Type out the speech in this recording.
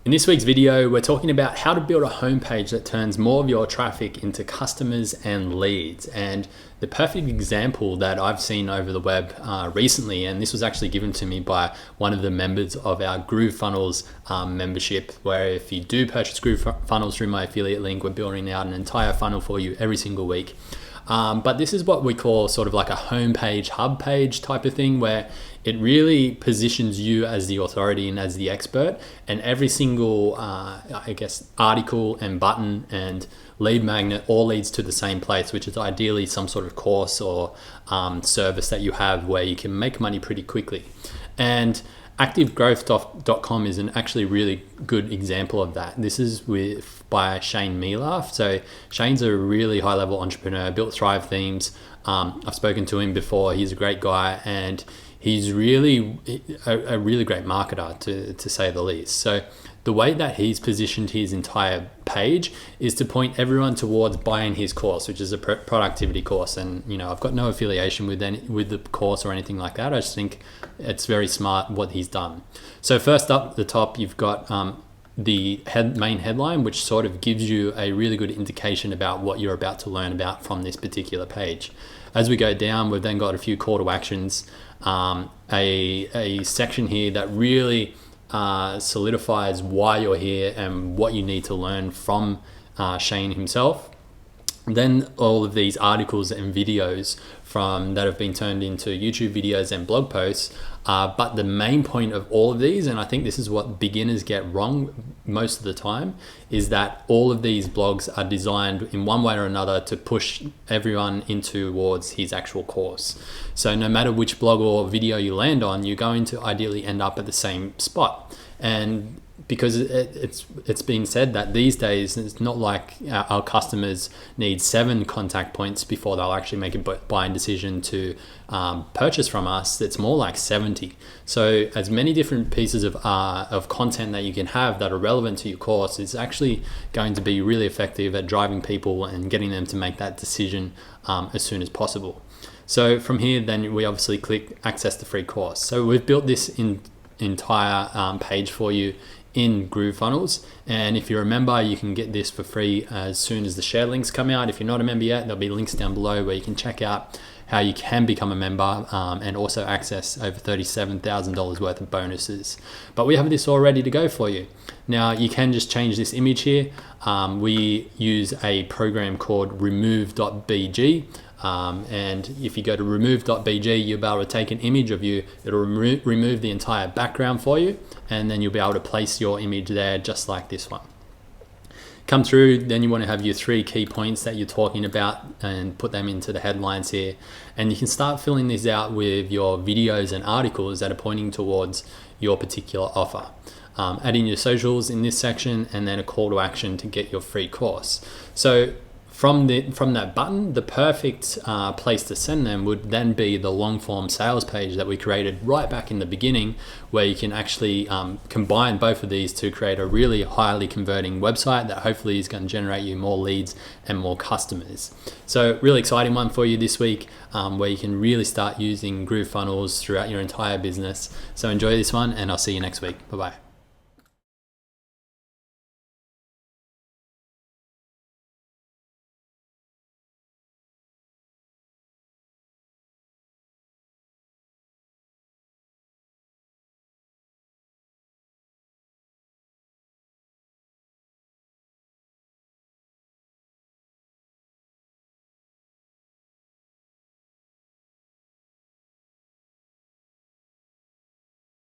In this week's video, we're talking about how to build a homepage that turns more of your traffic into customers and leads. And the perfect example that I've seen over the web recently, and this was actually given to me by one of the members of our GrooveFunnels membership, where if you do purchase GrooveFunnels through my affiliate link, we're building out an entire funnel for you every single week. But this is what we call sort of like a homepage, hub page type of thing, where it really positions you as the authority and as the expert, and every single, article and button and lead magnet all leads to the same place, which is ideally some sort of course or service that you have where you can make money pretty quickly. And activegrowth.com is an actually really good example of that. This is by Shane Milaf. So Shane's a really high level entrepreneur, built Thrive Themes. I've spoken to him before. He's a great guy, and he's really a really great marketer to say the least. So the way that he's positioned his entire page is to point everyone towards buying his course, which is a productivity course. And I've got no affiliation with the course or anything like that. I just think it's very smart what he's done. So first up at the top, you've got the main headline, which sort of gives you a really good indication about what you're about to learn about from this particular page. As we go down, we've then got a few call to actions, a section here that really solidifies why you're here and what you need to learn from Shane himself. Then all of these articles and videos that have been turned into YouTube videos and blog posts. But the main point of all of these, and I think this is what beginners get wrong most of the time, is that all of these blogs are designed in one way or another to push everyone towards his actual course. So no matter which blog or video you land on, you're going to ideally end up at the same spot. And because it's been said that these days, it's not like our customers need 7 contact points before they'll actually make a buying decision to purchase from us. It's more like 70. So as many different pieces of content that you can have that are relevant to your course is actually going to be really effective at driving people and getting them to make that decision as soon as possible. So from here, then we obviously click access the free course. So we've built this entire page for you in GrooveFunnels, and if you remember, you can get this for free as soon as the share links come out. If you're not a member yet, there'll be links down below where you can check out how you can become a member and also access over $37,000 worth of bonuses. But we have this all ready to go for you. Now you can just change this image here. We use a program called remove.bg. And if you go to remove.bg, you'll be able to take an image of you. It'll remove the entire background for you, and then you'll be able to place your image there just like this one. Come through, then you want to have your 3 key points that you're talking about and put them into the headlines here. And you can start filling these out with your videos and articles that are pointing towards your particular offer. Add in your socials in this section, and then a call to action to get your free course. So from that button, the perfect place to send them would then be the long form sales page that we created right back in the beginning, where you can actually combine both of these to create a really highly converting website that hopefully is going to generate you more leads and more customers. So really exciting one for you this week, where you can really start using GrooveFunnels throughout your entire business. So enjoy this one, and I'll see you next week. Bye-bye.